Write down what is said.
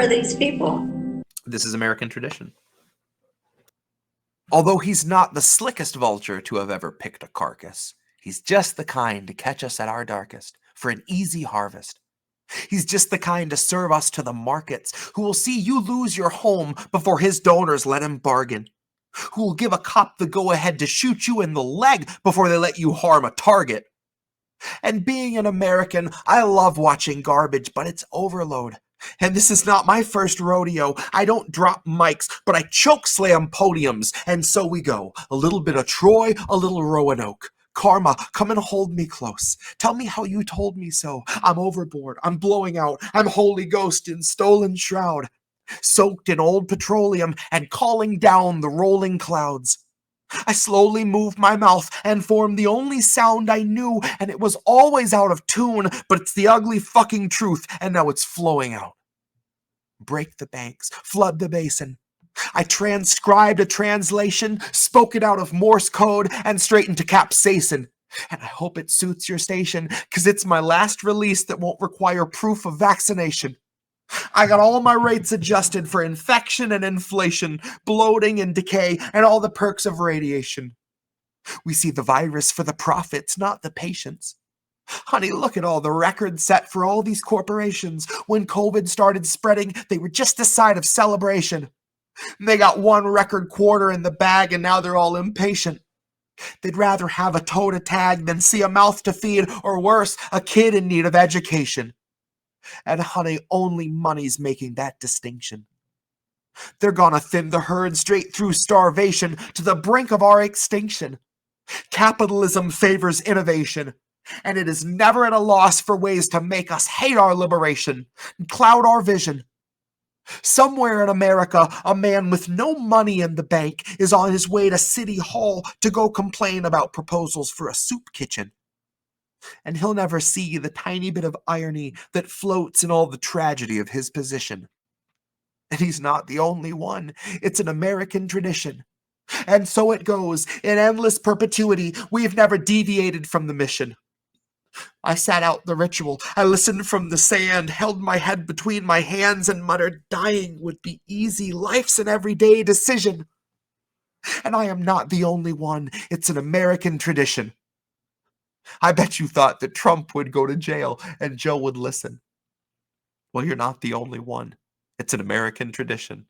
are these people? This is American tradition. Although he's not the slickest vulture to have ever picked a carcass, he's just the kind to catch us at our darkest for an easy harvest. He's just the kind to serve us to the markets, who will see you lose your home before his donors let him bargain, who will give a cop the go-ahead to shoot you in the leg before they let you harm a target. And being an American, I love watching garbage, but it's overload. And this is not my first rodeo. I don't drop mics, but I choke slam podiums. And so we go. A little bit of Troy, a little Roanoke. Karma, come and hold me close. Tell me how you told me so. I'm overboard. I'm blowing out. I'm Holy Ghost in stolen shroud, soaked in old petroleum and calling down the rolling clouds. I slowly moved my mouth and formed the only sound I knew, and it was always out of tune, but it's the ugly fucking truth, and now it's flowing out. Break the banks, flood the basin. I transcribed a translation, spoke it out of Morse code, and straight into capsaicin. And I hope it suits your station, 'cause it's my last release that won't require proof of vaccination. I got all my rates adjusted for infection and inflation, bloating and decay, and all the perks of radiation. We see the virus for the profits, not the patients. Honey, look at all the records set for all these corporations. When COVID started spreading, they were just a side of celebration. They got one record quarter in the bag, and now they're all impatient. They'd rather have a toe to tag than see a mouth to feed, or worse, a kid in need of education. And honey, only money's making that distinction. They're gonna thin the herd straight through starvation to the brink of our extinction. Capitalism favors innovation, and it is never at a loss for ways to make us hate our liberation and cloud our vision. Somewhere in America, a man with no money in the bank is on his way to City Hall to go complain about proposals for a soup kitchen. And he'll never see the tiny bit of irony that floats in all the tragedy of his position. And he's not the only one. It's an American tradition. And so it goes, in endless perpetuity. We've never deviated from the mission. I sat out the ritual. I listened from the sand, held my head between my hands, and muttered, dying would be easy. Life's an everyday decision. And I am not the only one. It's an American tradition. I bet you thought that Trump would go to jail and Joe would listen. Well, you're not the only one. It's an American tradition.